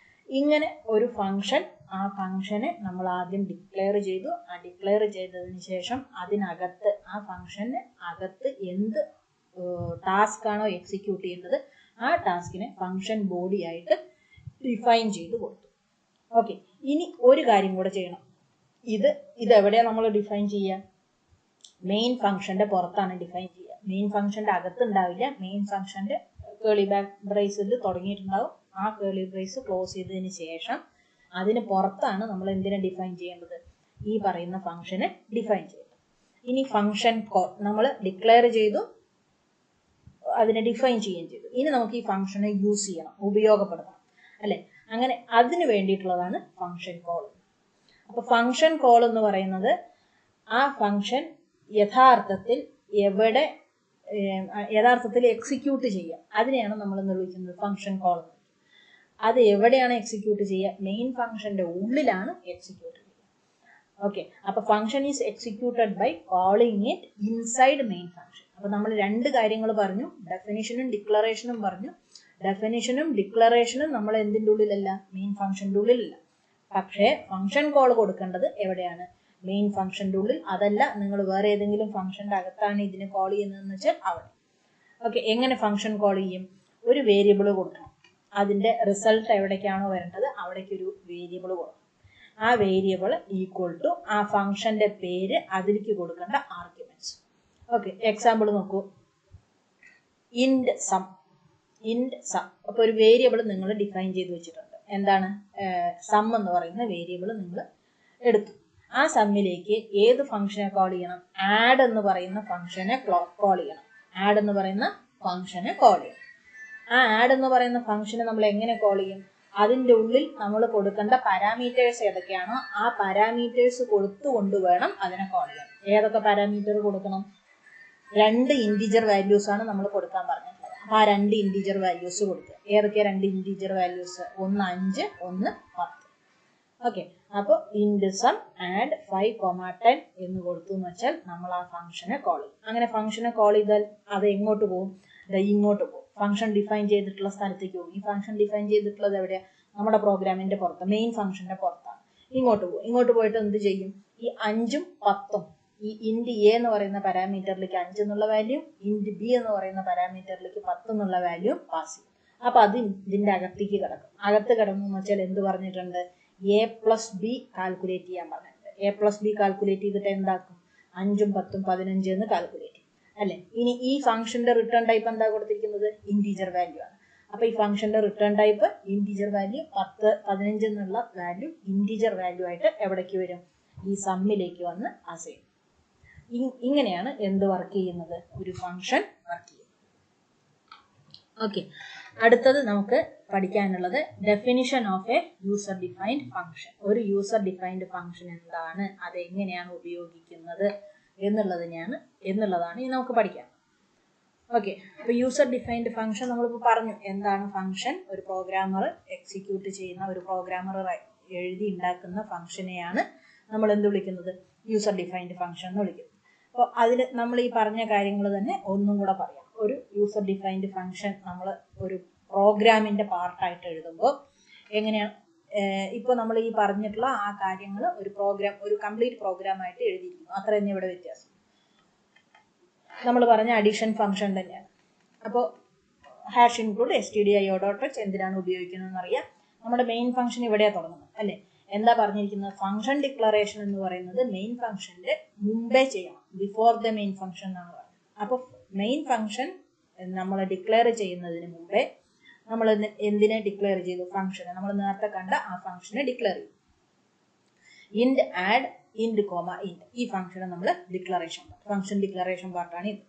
ഇങ്ങനെ ഒരു ഫംഗ്ഷൻ, ആ ഫംഗ്ഷനെ നമ്മൾ ആദ്യം ഡിക്ലെയർ ചെയ്തു. ആ ഡിക്ലെയർ ചെയ്തതിന് ശേഷം അതിനകത്ത്, ആ ഫംഗ്ഷന് അകത്ത് എന്ത് ടാസ്ക് ആണോ എക്സിക്യൂട്ട് ചെയ്യുന്നത് ആ ടാസ്കിനെ ഫംഗ്ഷൻ ബോഡി ആയിട്ട് ഡിഫൈൻ ചെയ്ത് കൊടുത്തു. ഓക്കെ, ഇനി ഒരു കാര്യം കൂടെ ചെയ്യണം. ഇതെവിടെയാണ് നമ്മൾ ഡിഫൈൻ ചെയ്യുക? മെയിൻ ഫംഗ്ഷന്റെ പുറത്താണ് ഡിഫൈൻ ചെയ്യുക. മെയിൻ ഫംഗ്ഷന്റെ അകത്ത് ഉണ്ടാവില്ല. മെയിൻ ഫംഗ്ഷന്റെ കേളി ബ്രേസിൽ തുടങ്ങിയിട്ടുണ്ടാവും. ആ കേളി ബ്രേസ് ക്ലോസ് ചെയ്തതിന് ശേഷം അതിന് പുറത്താണ് നമ്മൾ എന്തിനെ ഡിഫൈൻ ചെയ്യേണ്ടത്? ഈ പറയുന്ന ഫംഗ്ഷനെ ഡിഫൈൻ ചെയ്യേണ്ടത്. ഇനി ഫംഗ്ഷൻ കോൾ നമ്മൾ ഡിക്ലെയർ ചെയ്തു, അതിനെ ഡിഫൈൻ ചെയ്യുകയും ചെയ്തു. ഇനി നമുക്ക് ഈ ഫംഗ്ഷനെ യൂസ് ചെയ്യണം, ഉപയോഗപ്പെടുത്തണം, അല്ലെ? അങ്ങനെ അതിന് വേണ്ടിയിട്ടുള്ളതാണ് ഫംഗ്ഷൻ കോൾ. അപ്പൊ ഫംഗ്ഷൻ കോൾ എന്ന് പറയുന്നത് ആ ഫംഗ്ഷൻ യഥാർത്ഥത്തിൽ എക്സിക്യൂട്ട് ചെയ്യുക, അതിനെയാണ് നമ്മൾ നിർവചിക്കുന്നത് ഫംഗ്ഷൻ കോൾ. അത് എവിടെയാണ് എക്സിക്യൂട്ട് ചെയ്യുക? മെയിൻ ഫംഗ്ഷന്റെ ഉള്ളിലാണ് എക്സിക്യൂട്ട് ചെയ്യുക. ഓക്കെ, അപ്പൊ function is executed by calling it inside main function. അപ്പൊ നമ്മൾ 2 കാര്യങ്ങൾ പറഞ്ഞു, ഡെഫിനിഷനും ഡിക്ലറേഷനും പറഞ്ഞു. ഡെഫിനിഷനും ഡിക്ലറേഷനും നമ്മൾ എന്തിൻ്റെ ഉള്ളിലല്ല? മെയിൻ ഫംഗ്ഷന്റെ ഉള്ളിലല്ല. പക്ഷേ ഫംഗ്ഷൻ കോൾ കൊടുക്കേണ്ടത് എവിടെയാണ്? മെയിൻ ഫംഗ്ഷന്റെ ഉള്ളിൽ. അതല്ല, നിങ്ങൾ വേറെ ഏതെങ്കിലും ഫംഗ്ഷന്റെ അകത്താണ് ഇതിനെ കോൾ ചെയ്യുന്നതെന്ന് വെച്ചാൽ അവിടെ. ഓക്കെ, എങ്ങനെ ഫംഗ്ഷൻ കോൾ ചെയ്യും? ഒരു വേരിയബിൾ കൊടുക്കണം. അതിന്റെ റിസൾട്ട് എവിടേക്കാണോ വരേണ്ടത് അവിടേക്ക് ഒരു വേരിയബിൾ കൊടുക്കണം. ആ വേരിയബിൾ ഈക്വൽ ടു ആ ഫംഗ്ഷന്റെ പേര്, അതിലേക്ക് കൊടുക്കേണ്ട ആർഗ്യുമെന്റ്സ്. ഓക്കെ, എക്സാമ്പിൾ നോക്കൂ. ഇൻഡ് സം. അപ്പൊ ഒരു വേരിയബിൾ നിങ്ങൾ ഡിഫൈൻ ചെയ്ത് വെച്ചിട്ടുണ്ട്. എന്താണ്? സം എന്ന് പറയുന്ന വേരിയബിൾ നിങ്ങൾ എടുത്തു. ആ സമ്മിലേക്ക് ഏത് ഫംഗ്ഷനെ കോൾ ചെയ്യണം? ആഡ് എന്ന് പറയുന്ന ഫംഗ്ഷനെ കോൾ ചെയ്യണം. ആഡ് എന്ന് പറയുന്ന ഫംഗ്ഷനെ കോൾ ചെയ്യണം. ആ ആഡ് എന്ന് പറയുന്ന ഫംഗ്ഷനെ നമ്മൾ എങ്ങനെ കോൾ ചെയ്യും? അതിൻ്റെ ഉള്ളിൽ നമ്മൾ കൊടുക്കേണ്ട പാരാമീറ്റേഴ്സ് ഏതൊക്കെയാണോ ആ പാരാമീറ്റേഴ്സ് കൊടുത്തുകൊണ്ട് വേണം അതിനെ കോൾ ചെയ്യാൻ. ഏതൊക്കെ പാരാമീറ്റർ കൊടുക്കണം? 2 ഇൻറ്റീജർ വാല്യൂസ് ആണ് നമ്മൾ കൊടുക്കാൻ പറഞ്ഞിട്ടുള്ളത്. ആ 2 ഇൻറ്റീജർ വാല്യൂസ് കൊടുക്കുക. ഏതൊക്കെയാ 2 ഇൻറ്റീജർ വാല്യൂസ്? ഒന്ന് 5, ഒന്ന് 10. ഓക്കെ, അപ്പോൾ ഇൻഡ് സം ആഡ് 5,10 എന്ന് കൊടുത്തു എന്ന് വെച്ചാൽ നമ്മൾ ആ ഫംഗ്ഷനെ കോൾ ചെയ്യും. അങ്ങനെ ഫംഗ്ഷനെ കോൾ ചെയ്താൽ അത് എങ്ങോട്ട് പോകും? ഇങ്ങോട്ട് പോകും. ഫംഗ്ഷൻ ഡിഫൈൻ ചെയ്തിട്ടുള്ള സ്ഥലത്തേക്ക് പോകും. ഈ ഫംഗ്ഷൻ ഡിഫൈൻ ചെയ്തിട്ടുള്ളത് എവിടെയാണ്? നമ്മുടെ പ്രോഗ്രാമിന്റെ പുറത്ത്, മെയിൻ ഫംഗ്ഷന്റെ പുറത്താണ്. ഇങ്ങോട്ട് പോകും. ഇങ്ങോട്ട് പോയിട്ട് എന്ത് ചെയ്യും? ഈ 5ഉം 10ഉം ഈ ഇൻഡ് എ എന്ന് പറയുന്ന പാരാമീറ്ററിലേക്ക് 5 എന്നുള്ള വാല്യൂ, ഇൻഡ് ബി എന്ന് പറയുന്ന പാരാമീറ്ററിലേക്ക് 10 എന്നുള്ള വാല്യൂ പാസ് ചെയ്യും. അപ്പൊ അത് ഇതിന്റെ അകത്തേക്ക് കിടക്കും. അകത്ത് കിടന്നു എന്ന് വെച്ചാൽ എന്ത് പറഞ്ഞിട്ടുണ്ട്? എ പ്ലസ് ബി കാൽക്കുലേറ്റ് ചെയ്യാൻ പറഞ്ഞിട്ടുണ്ട്. എ പ്ലസ് ബി കാൽക്കുലേറ്റ് ചെയ്തിട്ട് എന്താക്കും? 5ഉം 10ഉം 15 എന്ന് കാൽക്കുലേറ്റ് ചെയ്യും, അല്ലെ? ഇനി ഈ ഫംഗ്ഷന്റെ റിട്ടേൺ ടൈപ്പ് എന്താ കൊടുത്തിരിക്കുന്നത്? ഇൻറ്റീജർ വാല്യൂ ആണ്. അപ്പൊ ഈ ഫംഗ്ഷന്റെ റിട്ടേൺ ടൈപ്പ് ഇൻറ്റീജർ വാല്യൂ 10, 15 എന്നുള്ള വാല്യൂ ഇൻറ്റീജർ വാല്യൂ ആയിട്ട് എവിടേക്ക് വരും? ഈ സമ്മിലേക്ക് വന്ന് അസൈൻ. ഇങ്ങനെയാണ് എന്ത് വർക്ക് ചെയ്യുന്നത്? ഒരു ഫംഗ്ഷൻ വർക്ക് ചെയ്യുന്നത്. ഓക്കെ, അടുത്തത് നമുക്ക് പഠിക്കാനുള്ളത് definition of A user defined function. ഒരു യൂസർ ഡിഫൈൻഡ് ഫംഗ്ഷൻ എന്താണ്, അത് എങ്ങനെയാണ് ഉപയോഗിക്കുന്നത് എന്നുള്ളതാണ് ഇനി നമുക്ക് പഠിക്കാം. ഓക്കെ, അപ്പൊ യൂസർ ഡിഫൈൻഡ് ഫംഗ്ഷൻ നമ്മളിപ്പോൾ പറഞ്ഞു. എന്താണ് ഫംഗ്ഷൻ? ഒരു പ്രോഗ്രാമർ എക്സിക്യൂട്ട് ചെയ്യുന്ന, ഒരു പ്രോഗ്രാമർ എഴുതി ഉണ്ടാക്കുന്ന ഫംഗ്ഷനെയാണ് നമ്മൾ എന്ത് വിളിക്കുന്നത്? യൂസർ ഡിഫൈൻഡ് ഫംഗ്ഷൻ എന്ന് വിളിക്കുന്നത്. അപ്പോൾ അതിൽ നമ്മൾ ഈ പറഞ്ഞ കാര്യങ്ങൾ തന്നെ ഒന്നും കൂടെ പറയാം. ഒരു യൂസർ ഡിഫൈൻഡ് ഫംഗ്ഷൻ നമ്മൾ ഒരു പ്രോഗ്രാമിന്റെ പാർട്ടായിട്ട് എഴുതുമ്പോൾ എങ്ങനെയാണ്, ഇപ്പോൾ നമ്മൾ ഈ പറഞ്ഞിട്ടുള്ള ആ കാര്യങ്ങൾ ഒരു കംപ്ലീറ്റ് പ്രോഗ്രാമായിട്ട് എഴുതിയിരിക്കുന്നു. അത്ര തന്നെ ഇവിടെ വ്യത്യാസം. നമ്മൾ പറഞ്ഞ അഡീഷൻ ഫംഗ്ഷൻ തന്നെയാണ്. അപ്പോൾ ഹാഷ് ഇൻക്ലൂഡ് stdio.h എന്തിനാണ് ഉപയോഗിക്കുന്നതെന്ന് അറിയാം. നമ്മുടെ മെയിൻ ഫംഗ്ഷൻ ഇവിടെയാണ് തുടങ്ങുന്നത് അല്ലേ? എന്താ പറഞ്ഞിരിക്കുന്നത്? ഫംഗ്ഷൻ ഡിക്ലറേഷൻ എന്ന് പറയുന്നത് മെയിൻ ഫംഗ്ഷന്റെ മുമ്പേ ചെയ്യണം, ബിഫോർ ദ മെയിൻ ഫംഗ്ഷൻ എന്നാണ് പറയുന്നത്. അപ്പോൾ മെയിൻ ഫംഗ്ഷൻ നമ്മൾ ഡിക്ലെയർ ചെയ്യുന്നതിന് മുമ്പേ നമ്മൾ എന്തിനെ ഡിക്ലെയർ ചെയ്തു? ഫംഗ്ഷനെ. നമ്മൾ നേരത്തെ കണ്ട ആ ഫംഗ്ഷനെ ഡിക്ലെയർ ചെയ്തു. ഇൻഡ് ആഡ് ഇൻഡ് കോമ ഇൻഡ്, ഈ ഫംഗ്ഷനെ നമ്മൾ ഫംഗ്ഷൻ ഡിക്ലറേഷൻ പാർട്ടാണ് ഇത്.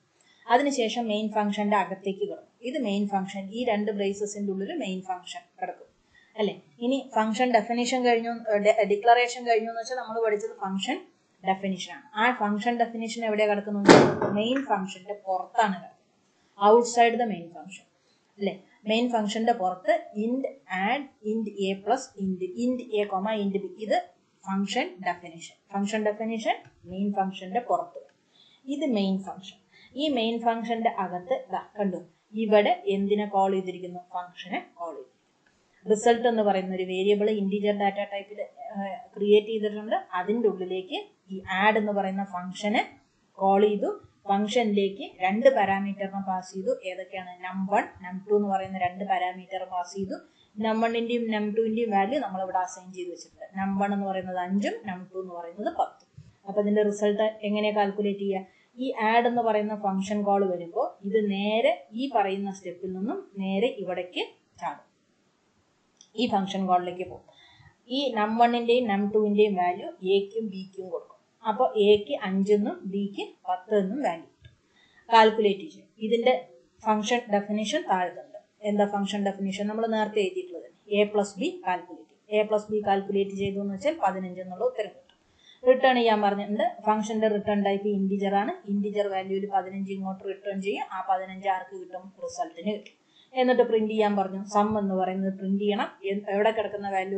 അതിനുശേഷം മെയിൻ ഫംഗ്ഷന്റെ അകത്തേക്ക് കിടക്കും. ഇത് മെയിൻ ഫംഗ്ഷൻ, ഈ രണ്ട് ബ്രേസസിന്റെ ഉള്ളിൽ മെയിൻ ഫംഗ്ഷൻ കിടക്കും അല്ലെ? ഇനി ഫംഗ്ഷൻ ഡെഫിനിഷൻ കഴിഞ്ഞു, ഡിക്ലറേഷൻ കഴിഞ്ഞു എന്ന് വെച്ചാൽ നമ്മൾ പഠിച്ചത് ഫംഗ്ഷൻ ഡെഫിനിഷൻ ആണ്. ആ ഫംഗ്ഷൻ ഡെഫിനിഷൻ എവിടെയാണ് കിടക്കുന്നത്? മെയിൻ ഫംഗ്ഷന്റെ പുറത്താണ് കിടക്കുന്നത്, ഔട്ട്സൈഡ് ദ മെയിൻ ഫംഗ്ഷൻ അല്ലെ? മെയിൻ ഫംഗ്ഷന്റെ പുറത്ത് ഇൻഡ് ആഡ് ഇൻഡ് എ പ്ലസ് ഇൻഡ് എ കോമ ഇൻഡ് ബി, ഇത് ഫംഗ്ഷൻ ഡെഫിനിഷൻ മെയിൻ ഫംഗ്ഷന്റെ പുറത്ത്. ഇത് മെയിൻ ഫംഗ്ഷൻ. ഈ മെയിൻ ഫംഗ്ഷന്റെ അകത്ത് കണ്ടു, ഇവിടെ എന്തിനെ കോൾ ചെയ്തിരിക്കുന്നു? ഫംഗ്ഷനെ കോൾ ചെയ്തിരിക്കുന്നു. റിസൾട്ട് എന്ന് പറയുന്ന ഒരു വേരിയബിൾ ഇന്റീജർ ഡാറ്റ ടൈപ്പിൽ ക്രിയേറ്റ് ചെയ്തിട്ടുണ്ട്. അതിൻ്റെ ഉള്ളിലേക്ക് ഈ ആഡ് എന്ന് പറയുന്ന ഫംഗ്ഷനെ കോൾ ചെയ്തു. ഫംഗ്ഷനിലേക്ക് രണ്ട് പാരാമീറ്ററിനെ പാസ് ചെയ്തു. ഏതൊക്കെയാണ്? num1 num2 എന്ന് പറയുന്ന രണ്ട് പാരാമീറ്റർ പാസ് ചെയ്തു. num1ന്റെയും num2ന്റെയും വാല്യൂ നമ്മൾ ഇവിടെ അസൈൻ ചെയ്ത് വെച്ചിട്ടുണ്ട്. num1 എന്ന് പറയുന്നത് 5ഉം num2 എന്ന് പറയുന്നത് 10. അപ്പൊ ഇതിന്റെ റിസൾട്ട് എങ്ങനെ കാൽക്കുലേറ്റ് ചെയ്യുക? ഈ ആഡ് എന്ന് പറയുന്ന ഫംഗ്ഷൻ കോൾ വരുമ്പോൾ ഇത് നേരെ ഈ പറയുന്ന സ്റ്റെപ്പിൽ നിന്നും നേരെ ഇവിടേക്ക് ചാടും, ഈ ഫംഗ്ഷൻ കോളിലേക്ക് പോകും. ഈ num1ന്റെയും num2ന്റെയും വാല്യൂ എക്കും ബിക്കും കൊടുക്കും. അപ്പോൾ എക്ക് 5 എന്നും ബിക്ക് 10 എന്നും വാല്യൂ കാൽക്കുലേറ്റ് ചെയ്യും. ഇതിന്റെ ഫംഗ്ഷൻ ഡെഫിനിഷൻ താഴത്തുണ്ട്. എന്താ ഫംഗ്ഷൻ ഡെഫിനിഷൻ? നമ്മൾ നേരത്തെ എഴുതിയിട്ടുള്ളത് എ പ്ലസ് ബി കാൽക്കുലേറ്റ് ചെയ്യും. എ പ്ലസ് ബി കാൽക്കുലേറ്റ് ചെയ്തു എന്ന് വെച്ചാൽ 15 എന്നുള്ള ഉത്തരം കിട്ടും. റിട്ടേൺ ചെയ്യാൻ പറഞ്ഞിട്ടുണ്ട്. ഫംഗ്ഷന്റെ റിട്ടേൺ ടൈപ്പ് ഇന്റിജർ ആണ്. ഇന്റിജർ വാല്യൂവിൽ 15 ഇങ്ങോട്ട് റിട്ടേൺ ചെയ്യും. ആ 15 ആർക്ക് കിട്ടും? റിസൾട്ടിന് കിട്ടും. എന്നിട്ട് പ്രിന്റ് ചെയ്യാൻ പറഞ്ഞു. സം എന്ന് പറയുന്നത് പ്രിന്റ് ചെയ്യണം. എവിടെ കിടക്കുന്ന വാല്യൂ?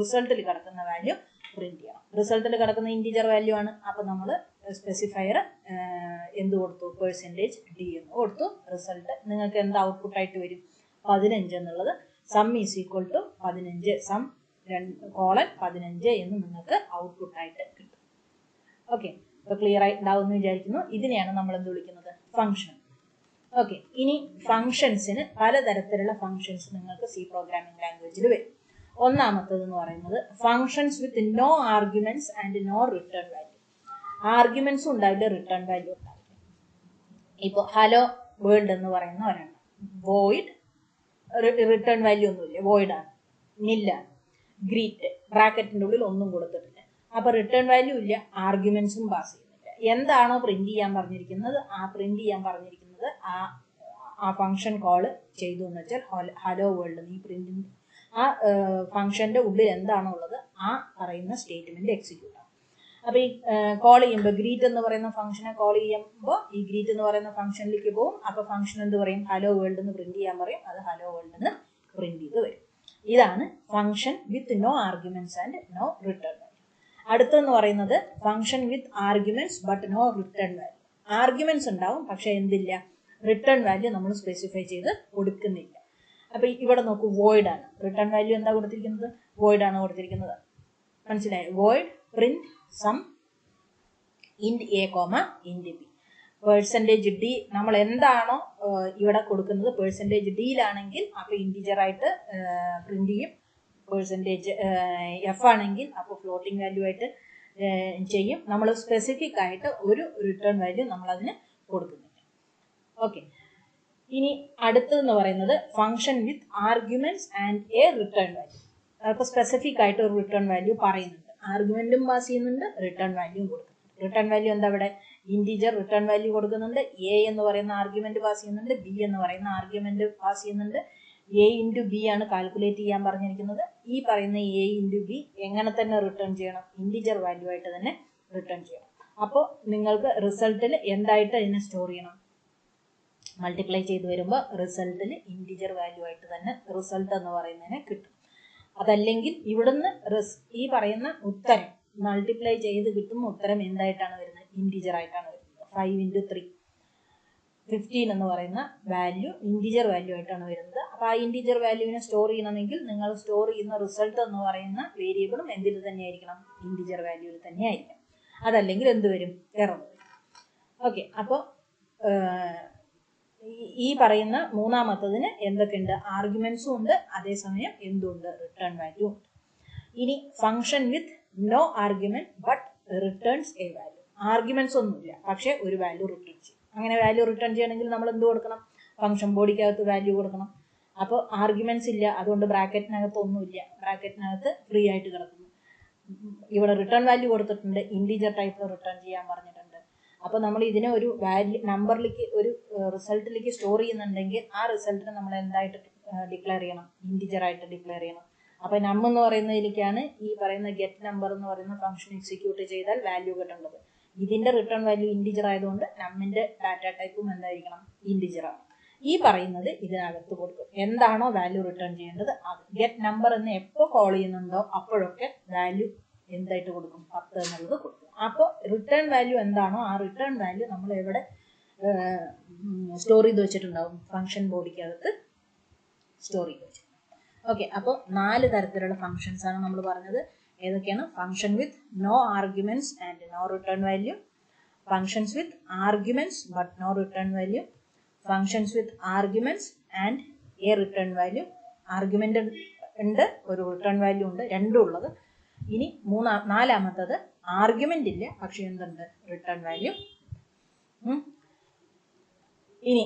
റിസൾട്ടിൽ കിടക്കുന്ന വാല്യൂ പ്രിന്റ് ചെയ്യണം. റിസൾട്ടിൽ കിടക്കുന്ന ഇന്റിജർ വാല്യൂ ആണ്. അപ്പൊ നമ്മൾ സ്പെസിഫയർ എന്ത് കൊടുത്തു? %d എന്ന് കൊടുത്തു. റിസൾട്ട് നിങ്ങൾക്ക് എന്താ ഔട്ട്പുട്ട് ആയിട്ട് വരും? 15 എന്നുള്ളത്. Sum is equal to 15, sum colon 15 എന്ന് നിങ്ങൾക്ക് ഔട്ട്പുട്ട് ആയിട്ട് കിട്ടും. ഓക്കെ, ഇപ്പൊ ക്ലിയർ ആയി ഉണ്ടാവുമെന്ന് വിചാരിക്കുന്നു. ഇതിനെയാണ് നമ്മൾ എന്ത് വിളിക്കുന്നത്? ഫംഗ്ഷൻ. ഓക്കെ, ഇനി ഫംഗ്ഷൻസിന് പലതരത്തിലുള്ള ഫംഗ്ഷൻസ് നിങ്ങൾക്ക് സി പ്രോഗ്രാമിംഗ് ലാംഗ്വേജിൽ വരും. ഒന്നാമത്തത് എന്ന് പറയുന്നത് functions with no arguments and no return value. ആർഗ്യുമെന്റ്സും ഉണ്ടാവില്ല, റിട്ടേൺ വാല്യൂ ഉണ്ടാവില്ല. ഇപ്പോൾ ഹലോ വേൾഡ് എന്ന് പറയുന്ന ഒരെണ്ണം, വോയിഡ്, റിട്ടേൺ വാല്യൂ ഒന്നുമില്ല, വോയിഡ് ആണ്, നില്ലാണ്. ഗ്രീറ്റ് ബ്രാക്കറ്റിന്റെ ഉള്ളിൽ ഒന്നും കൊടുത്തിട്ടില്ല. അപ്പൊ റിട്ടേൺ വാല്യൂ ഇല്ല, ആർഗ്യുമെന്റ്സും പാസ് ചെയ്യുന്നില്ല. എന്താണോ പ്രിന്റ് ചെയ്യാൻ പറഞ്ഞിരിക്കുന്നത് ആ പ്രിന്റ് ചെയ്യാൻ പറഞ്ഞിരിക്കുന്നത് ആ ഫംഗ്ഷൻ കോള് ചെയ്തു എന്ന് വെച്ചാൽ ഹലോ വേൾഡ് ഈ പ്രിന്റിന്റെ ആ ഫംഗ്ഷന്റെ ഉള്ളിൽ എന്താണോ ഉള്ളത് ആ പറയുന്ന സ്റ്റേറ്റ്മെന്റ് എക്സിക്യൂട്ട് ആണ്. അപ്പൊ ഈ കോൾ ചെയ്യുമ്പോൾ ഗ്രീറ്റ് എന്ന് പറയുന്ന ഫംഗ്ഷനെ കോൾ ചെയ്യുമ്പോൾ ഈ ഗ്രീറ്റ് എന്ന് പറയുന്ന ഫംഗ്ഷനിലേക്ക് പോകും. അപ്പൊ ഫംഗ്ഷൻ എന്ത് പറയും? ഹലോ വേൾഡ് എന്ന് പ്രിന്റ് ചെയ്യാൻ പറയും. അത് ഹലോ വേൾഡ് എന്ന് പ്രിന്റ് ചെയ്ത് വരും. ഇതാണ് function with no arguments and no return value. അടുത്തെന്ന് പറയുന്നത് function with arguments but no return value. Arguments ഉണ്ടാവും, പക്ഷെ എന്തില്ല? റിട്ടേൺ വാല്യൂ നമ്മൾ സ്പെസിഫൈ ചെയ്ത് കൊടുക്കുന്നില്ല. അപ്പൊ ഇവിടെ നോക്കൂ, വോയിഡ് ആണ്. റിട്ടേൺ വാല്യൂ എന്താ കൊടുത്തിരിക്കുന്നത്? വോയിഡ് ആണ് കൊടുത്തിരിക്കുന്നത്. മനസ്സിലായോ? വോയിഡ് പ്രിന്റ് സം ഇൻഡ് എ കോമ ഇൻഡ് ബി. %d നമ്മൾ എന്താണോ ഇവിടെ കൊടുക്കുന്നത് %d-യിലാണെങ്കിൽ അപ്പൊ ഇന്റിജർ ആയിട്ട് പ്രിന്റ് ചെയ്യും. %f ആണെങ്കിൽ അപ്പൊ ഫ്ലോട്ടിംഗ് വാല്യൂ ആയിട്ട് ചെയ്യും. നമ്മൾ സ്പെസിഫിക് ആയിട്ട് ഒരു റിട്ടേൺ വാല്യൂ നമ്മൾ അതിന് കൊടുക്കുന്നില്ല. ഓക്കെ, ഇനി അടുത്തതെന്ന് പറയുന്നത് function with arguments and a return value. അപ്പൊ സ്പെസിഫിക് ആയിട്ട് ഒരു റിട്ടേൺ വാല്യൂ പറയുന്നുണ്ട്, ആർഗ്യുമെന്റും പാസ് ചെയ്യുന്നുണ്ട്, റിട്ടേൺ വാല്യൂയും കൊടുക്കുന്നുണ്ട്. റിട്ടേൺ വാല്യൂ എന്താ? ഇവിടെ ഇന്റിജർ റിട്ടേൺ വാല്യൂ കൊടുക്കുന്നുണ്ട്. എ എന്ന് പറയുന്ന ആർഗ്യുമെന്റ് പാസ് ചെയ്യുന്നുണ്ട്, ബി എന്ന് പറയുന്ന ആർഗ്യുമെന്റ് പാസ് ചെയ്യുന്നുണ്ട്. എ ഇൻറ്റു ബി ആണ് കാൽക്കുലേറ്റ് ചെയ്യാൻ പറഞ്ഞിരിക്കുന്നത്. ഈ പറയുന്ന എ ഇൻറ്റു ബി എങ്ങനെ തന്നെ റിട്ടേൺ ചെയ്യണം? ഇന്റിജർ വാല്യൂ ആയിട്ട് തന്നെ റിട്ടേൺ ചെയ്യണം. അപ്പോൾ നിങ്ങൾക്ക് റിസൾട്ടിൽ എന്തായിട്ട് അതിനെ സ്റ്റോർ ചെയ്യണം? മൾട്ടിപ്ലൈ ചെയ്ത് വരുമ്പോൾ റിസൾട്ടിൽ ഇന്റിജർ വാല്യൂ ആയിട്ട് തന്നെ റിസൾട്ട് എന്ന് പറയുന്നതിനെ കിട്ടും. അതല്ലെങ്കിൽ ഇവിടുന്ന് ഈ പറയുന്ന ഉത്തരം മൾട്ടിപ്ലൈ ചെയ്ത് കിട്ടുന്ന ഉത്തരം എന്തായിട്ടാണ് വരുന്നത്? ഇൻറ്റിജർ ആയിട്ടാണ് വരുന്നത്. 5 × 3 15 എന്ന് പറയുന്ന വാല്യൂ ഇൻറ്റിജർ വാല്യൂ ആയിട്ടാണ് വരുന്നത്. അപ്പോൾ ആ ഇൻറ്റിജർ വാല്യൂവിനെ സ്റ്റോർ ചെയ്യണമെങ്കിൽ നിങ്ങൾ സ്റ്റോർ ചെയ്യുന്ന റിസൾട്ട് എന്ന് പറയുന്ന വേരിയബിളും എന്തിൽ തന്നെ ആയിരിക്കണം? ഇൻറ്റിജർ വാല്യൂവിൽ തന്നെ ആയിരിക്കണം. അതല്ലെങ്കിൽ എന്ത് വരും? എറർ വരും. ഓക്കെ, അപ്പോൾ ഈ പറയുന്ന മൂന്നാമത്തതിന് എന്തൊക്കെയുണ്ട്? ആർഗ്യുമെന്റ്സും ഉണ്ട്, അതേസമയം എന്തുണ്ട്? റിട്ടേൺ വാല്യൂ ഉണ്ട്. ഇനി function with no argument but returns a value. Arguments ഒന്നുമില്ല, പക്ഷെ ഒരു വാല്യൂ റിട്ടേൺ ചെയ്യും. അങ്ങനെ വാല്യൂ റിട്ടേൺ ചെയ്യണമെങ്കിൽ നമ്മൾ എന്ത് കൊടുക്കണം? ഫംഗ്ഷൻ ബോഡിക്കകത്ത് വാല്യൂ കൊടുക്കണം. അപ്പോൾ ആർഗ്യുമെന്റ്സ് ഇല്ല, അതുകൊണ്ട് ബ്രാക്കറ്റിനകത്ത് ഒന്നുമില്ല, ബ്രാക്കറ്റിനകത്ത് ഫ്രീ ആയിട്ട് കിടക്കുന്നു. ഇവിടെ റിട്ടേൺ വാല്യൂ കൊടുത്തിട്ടുണ്ട്, ഇൻറ്റീജർ ടൈപ്പ് റിട്ടേൺ ചെയ്യാൻ പറഞ്ഞിട്ടുണ്ട്. അപ്പോൾ നമ്മൾ ഇതിനെ ഒരു വാല്യൂ നമ്പറിലേക്ക്, ഒരു റിസൾട്ടിലേക്ക് സ്റ്റോർ ചെയ്യുന്നുണ്ടെങ്കിൽ ആ റിസൾട്ടിനെ നമ്മൾ എന്തായിട്ട് ഡിക്ലെയർ ചെയ്യണം? ഇൻറ്റീജർ ആയിട്ട് ഡിക്ലെയർ ചെയ്യണം. അപ്പോൾ നം എന്ന് പറയുന്നതിലേക്കാണ് ഈ പറയുന്ന ഗെറ്റ് നമ്പർ എന്ന് പറയുന്ന ഫംഗ്ഷൻ എക്സിക്യൂട്ട് ചെയ്താൽ വാല്യൂ കിട്ടേണ്ടത്. ഇതിന്റെ റിട്ടേൺ വാല്യൂ ഇൻറ്റിജർ ആയതുകൊണ്ട് നമ്മിന്റെ ഡാറ്റ ടൈപ്പും എന്തായിരിക്കണം? ഇൻറ്റിജർ ആണ്. ഈ പറയുന്നത് ഇതിനകത്ത് കൊടുക്കും. എന്താണോ വാല്യൂ റിട്ടേൺ ചെയ്യേണ്ടത് അത്. ഗെറ്റ് നമ്പർ എന്ന് എപ്പോൾ കോൾ ചെയ്യുന്നുണ്ടോ അപ്പോഴൊക്കെ വാല്യൂ എന്തായിട്ട് കൊടുക്കും? 10 എന്നുള്ളത് കൊടുക്കും. അപ്പോൾ റിട്ടേൺ വാല്യൂ എന്താണോ ആ റിട്ടേൺ വാല്യൂ നമ്മൾ എവിടെ സ്റ്റോർ ചെയ്ത് വെച്ചിട്ടുണ്ടാവും? ഫംഗ്ഷൻ ബോഡിക്കകത്ത് സ്റ്റോർ ചെയ്ത് വെച്ചിട്ടുണ്ടാവും. ഓക്കെ, അപ്പോൾ 4 തരത്തിലുള്ള ഫംഗ്ഷൻസ് ആണ് നമ്മൾ പറഞ്ഞത്. ഏതൊക്കെയാണ്? Function with no arguments and no return value, functions with arguments but no return value, functions with arguments and a return value. Argument ഉണ്ട്, ഒരു റിട്ടേൺ വാല്യൂ ഉണ്ട്, രണ്ടും ഉള്ളത്. ഇനി നാലാമത്തത് ആർഗ്യുമെന്റ് ഇല്ല, പക്ഷെ എന്തുണ്ട്? Return value. ഇനി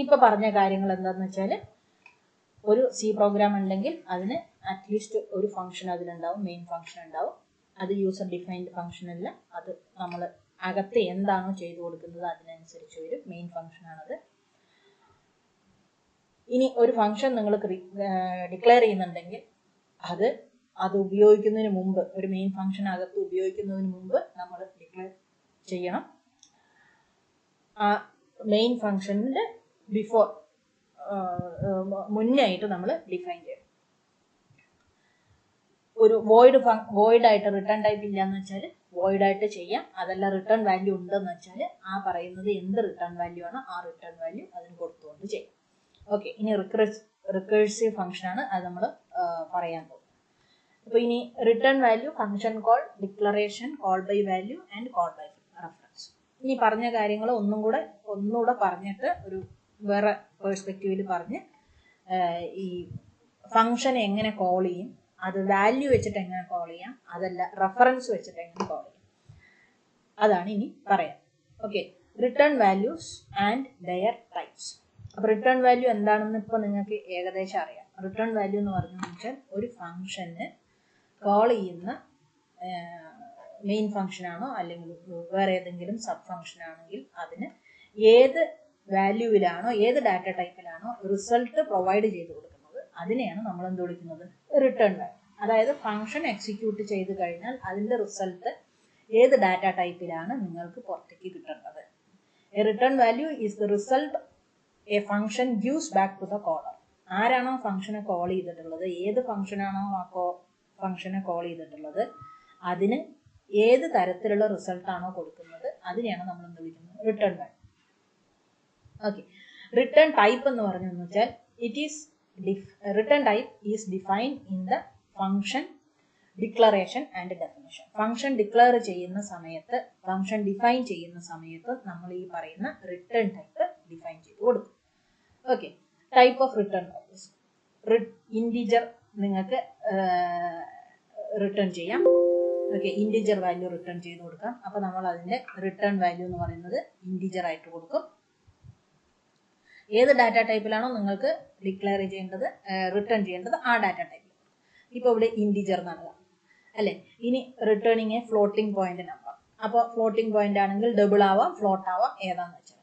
ഇപ്പൊ പറഞ്ഞ കാര്യങ്ങൾ എന്താന്ന് വെച്ചാൽ, ഒരു സി പ്രോഗ്രാം ഉണ്ടെങ്കിൽ അതിന് അറ്റ്ലീസ്റ്റ് ഒരു ഫംഗ്ഷൻ അതിലുണ്ടാവും, മെയിൻ ഫംഗ്ഷൻ ഉണ്ടാവും. അത് യൂസർ ഡിഫൈൻഡ് ഫംഗ്ഷൻ അല്ല, അത് നമ്മൾ അകത്ത് എന്താണോ ചെയ്തു കൊടുക്കുന്നത് അതിനനുസരിച്ച് വരും. മെയിൻ ഫംഗ്ഷൻ ആണത്. ഇനി ഒരു ഫംഗ്ഷൻ നിങ്ങൾ ഡിക്ലെയർ ചെയ്യുന്നുണ്ടെങ്കിൽ അത് ഉപയോഗിക്കുന്നതിന് മുമ്പ്, ഒരു മെയിൻ ഫംഗ്ഷൻ അകത്ത് ഉപയോഗിക്കുന്നതിന് മുമ്പ് നമ്മൾ ഡിക്ലെയർ ചെയ്യണം. ആ മെയിൻ ഫംഗ്ഷനിന്റെ ബിഫോർ മുന്നായിട്ട് നമ്മൾ ഡിഫൈൻ ചെയ്യണം. ഒരു വോയിഡ് ആയിട്ട് റിട്ടേൺ ടൈപ്പ് ഇല്ല എന്ന് വെച്ചാൽ വോയിഡ് ആയിട്ട് ചെയ്യാം. അതല്ല റിട്ടേൺ വാല്യൂ ഉണ്ടെന്ന് വെച്ചാൽ ആ പറയുന്നത് എന്ത് റിട്ടേൺ വാല്യൂ ആണ് ആ റിട്ടേൺ വാല്യൂ അതിന് കൊടുത്തുകൊണ്ട് ചെയ്യാം. ഓക്കെ, ഇനി റിക്കേഴ്സീവ് ഫംഗ്ഷൻ ആണ്, അത് നമ്മൾ പറയാൻ പോകും. അപ്പോൾ ഇനി return value, function call, declaration, call by value and call by reference. ഇനി പറഞ്ഞ കാര്യങ്ങൾ ഒന്നുകൂടെ പറഞ്ഞിട്ട് ഒരു വേറെ പേഴ്സ്പെക്റ്റീവിൽ പറഞ്ഞ് ഈ ഫംഗ്ഷൻ എങ്ങനെ കോൾ ചെയ്യും, അത് വാല്യൂ വെച്ചിട്ട് എങ്ങനെ കോൾ ചെയ്യാം, അതല്ല റെഫറൻസ് വെച്ചിട്ട് എങ്ങനെ കോൾ ചെയ്യും, അതാണ് ഇനി പറയാം. Okay, return values and their types. അപ്പോൾ റിട്ടേൺ വാല്യൂ എന്താണെന്ന് ഇപ്പോൾ നിങ്ങൾക്ക് ഏകദേശം അറിയാം. റിട്ടേൺ വാല്യൂ എന്ന് പറഞ്ഞു വെച്ചാൽ ഒരു ഫംഗ്ഷന് കോൾ ചെയ്യുന്ന മെയിൻ ഫംഗ്ഷൻ ആണോ അല്ലെങ്കിൽ വേറെ ഏതെങ്കിലും സബ് ഫംഗ്ഷൻ ആണെങ്കിൽ അതിന് ഏത് വാല്യൂവിലാണോ, ഏത് ഡാറ്റ ടൈപ്പിലാണോ റിസൾട്ട് പ്രൊവൈഡ് ചെയ്ത് കൊടുക്കുന്നത് അതിനെയാണ് നമ്മൾ എന്ത് വിളിക്കുന്നത്? Return value. അതായത് ഫംഗ്ഷൻ എക്സിക്യൂട്ട് ചെയ്ത് കഴിഞ്ഞാൽ അതിന്റെ റിസൾട്ട് ഏത് ഡാറ്റ ടൈപ്പിലാണ് നിങ്ങൾക്ക് പുറത്തേക്ക് കിട്ടേണ്ടത്. A return value is the result a function gives back to the caller. ആരാണോ ഫംഗ്ഷനെ കോൾ ചെയ്തിട്ടുള്ളത്, ഏത് ഫംഗ്ഷനാണോ ആ ഫംഗ്ഷനെ കോൾ ചെയ്തിട്ടുള്ളത്, അതിന് ഏത് തരത്തിലുള്ള റിസൾട്ടാണോ കൊടുക്കുന്നത് അതിനെയാണ് നമ്മൾ എന്ത് വിളിക്കുന്നത്? Return value. Okay, return type എന്ന് പറഞ്ഞു വെച്ചാൽ return type is defined in the function declaration and definition. Function declare ചെയ്യുന്ന സമയത്ത്, ഫംഗ്ഷൻ ഡിഫൈൻ ചെയ്യുന്ന സമയത്ത് നമ്മൾ ഈ പറയുന്ന റിട്ടേൺ ടൈപ്പ് ഡിഫൈൻ ചെയ്ത് കൊടുക്കും. Okay, type of return values. Integer നിങ്ങൾക്ക് റിട്ടേൺ ചെയ്യാം. ഓക്കെ, ഇൻറ്റിജർ വാല്യൂ റിട്ടേൺ ചെയ്ത് കൊടുക്കാം. അപ്പോൾ നമ്മൾ അതിന്റെ റിട്ടേൺ വാല്യൂ എന്ന് പറയുന്നത് ഇൻറ്റിജർ ആയിട്ട് കൊടുക്കും. ഏത് ഡാറ്റ ടൈപ്പിലാണോ നിങ്ങൾക്ക് ഡിക്ലെയർ ചെയ്യേണ്ടത്, റിട്ടേൺ ചെയ്യേണ്ടത്, ആ ഡാറ്റ ടൈപ്പിൽ. ഇപ്പോൾ ഇവിടെ ഇൻറ്റിജർ എന്നാണ് അല്ലേ. ഇനി returning A floating point number. അപ്പോൾ ഫ്ലോട്ടിംഗ് പോയിന്റ് ആണെങ്കിൽ ഡബിൾ ആവാം, ഫ്ലോട്ട് ആവാം, ഏതാണെന്ന് വെച്ചാൽ.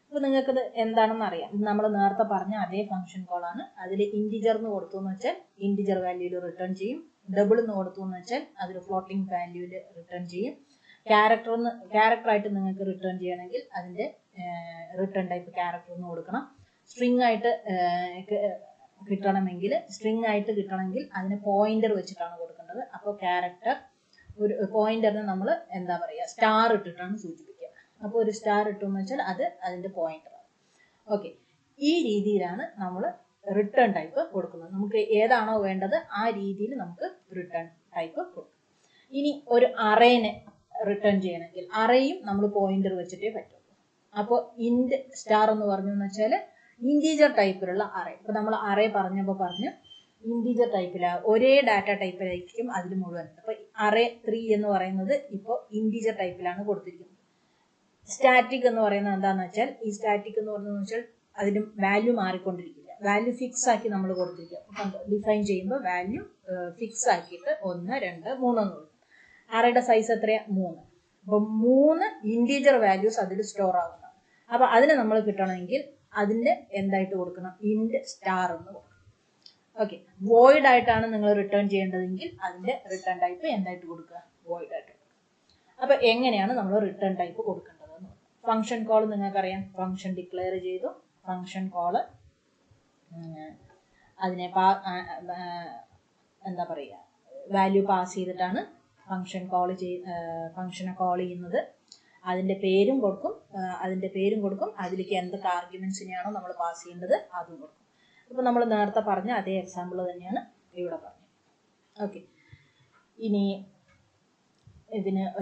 അപ്പോൾ നിങ്ങൾക്കത് എന്താണെന്ന് അറിയാം. നമ്മൾ നേരത്തെ പറഞ്ഞ അതേ ഫംഗ്ഷൻ കോളാണ്. അതിൽ ഇൻറ്റിജർ എന്ന് കൊടുത്തു എന്ന് വെച്ചാൽ ഇൻറ്റിജർ വാല്യൂയിൽ റിട്ടേൺ ചെയ്യും. ഡബിൾ എന്ന് കൊടുത്തു എന്ന് വെച്ചാൽ അതിൽ ഫ്ലോട്ടിംഗ് വാല്യൂയിൽ റിട്ടേൺ ചെയ്യും. ക്യാരക്ടറായിട്ട് നിങ്ങൾക്ക് റിട്ടേൺ ചെയ്യണമെങ്കിൽ അതിന്റെ റിട്ടേൺ ടൈപ്പ് ക്യാരക്ടർ എന്ന് കൊടുക്കണം. സ്ട്രിംഗ് ആയിട്ട് കിട്ടണമെങ്കിൽ അതിന് പോയിന്റർ വെച്ചിട്ടാണ് കൊടുക്കേണ്ടത്. അപ്പോൾ ക്യാരക്ടർ ഒരു പോയിന്ററിന് നമ്മൾ എന്താ പറയുക സ്റ്റാർ ഇട്ടിട്ടാണ് സൂചിപ്പിക്കുക. അപ്പോൾ ഒരു സ്റ്റാർ ഇട്ടെന്ന് വെച്ചാൽ അത് അതിന്റെ പോയിന്ററാണ്. ഓക്കെ, ഈ രീതിയിലാണ് നമ്മൾ റിട്ടേൺ ടൈപ്പ് കൊടുക്കുന്നത്. നമുക്ക് ഏതാണോ വേണ്ടത് ആ രീതിയിൽ നമുക്ക് റിട്ടേൺ ടൈപ്പ് കൊടുക്കും. ഇനി ഒരു അറേനെ റിട്ടേൺ ചെയ്യണമെങ്കിൽ അറേയും നമ്മൾ പോയിന്റർ വെച്ചിട്ടേ പറ്റുള്ളൂ. അപ്പോൾ ഇൻഡ് സ്റ്റാർ എന്ന് പറഞ്ഞു വെച്ചാൽ ഇൻറ്റീജർ ടൈപ്പിലുള്ള അറേ. ഇപ്പൊ നമ്മൾ അറേ പറഞ്ഞപ്പോൾ പറഞ്ഞു ഇൻറ്റീജർ ടൈപ്പിലാണ്, ഒരേ ഡാറ്റ ടൈപ്പിലായിരിക്കും അതിൽ മുഴുവൻ. അപ്പൊ അറേ 3 എന്ന് പറയുന്നത് ഇപ്പോൾ ഇൻറ്റീജർ ടൈപ്പിലാണ് കൊടുത്തിരിക്കുന്നത്. സ്റ്റാറ്റിക് എന്ന് പറയുന്നത് എന്താണെന്ന് വെച്ചാൽ, ഈ സ്റ്റാറ്റിക് എന്ന് പറയുന്നത് വെച്ചാൽ അതിന് വാല്യൂ മാറിക്കൊണ്ടിരിക്കില്ല, വാല്യൂ ഫിക്സ് ആക്കി നമ്മൾ കൊടുത്തിരിക്കുക. ഡിഫൈൻ ചെയ്യുമ്പോൾ വാല്യൂ ഫിക്സ് ആക്കിയിട്ട് 1, 2, 3 എന്ന് കൊടുക്കും. അറേയുടെ സൈസ് എത്രയാ? 3. അപ്പൊ 3 ഇൻറ്റീജർ വാല്യൂസ് അതിൽ സ്റ്റോർ ആവുന്നതാണ്. അപ്പൊ അതിനെ നമ്മൾ കിട്ടണമെങ്കിൽ അതിന്റെ എന്തായിട്ട് കൊടുക്കണം? ഇൻഡ് സ്റ്റാർ എന്ന് കൊടുക്കണം. ഓക്കെ, വോയിഡ് ആയിട്ടാണ് നിങ്ങൾ റിട്ടേൺ ചെയ്യേണ്ടതെങ്കിൽ അതിന്റെ റിട്ടേൺ ടൈപ്പ് എന്തായിട്ട് കൊടുക്കുക? വോയിഡ് ആയിട്ട്. അപ്പൊ എങ്ങനെയാണ് നമ്മൾ റിട്ടേൺ ടൈപ്പ് കൊടുക്കേണ്ടതെന്ന്? ഫംഗ്ഷൻ കോൾ നിങ്ങൾക്കറിയാം. ഫംഗ്ഷൻ ഡിക്ലെയർ ചെയ്തു, ഫംഗ്ഷൻ കോള് അതിനെ എന്താ പറയുക വാല്യൂ പാസ് ചെയ്തിട്ടാണ് ഫംഗ്ഷനെ കോൾ ചെയ്യുന്നത്. അതിന്റെ പേരും കൊടുക്കും, അതിലേക്ക് എന്തൊക്കെ ആർഗ്യുമെന്റ്സിനെയാണോ നമ്മൾ പാസ് ചെയ്യേണ്ടത് അതും കൊടുക്കും. അപ്പൊ നമ്മൾ നേരത്തെ പറഞ്ഞ അതേ എക്സാമ്പിൾ തന്നെയാണ് ഇവിടെ പറഞ്ഞത്. ഓക്കെ, ഇനി ഇതിന്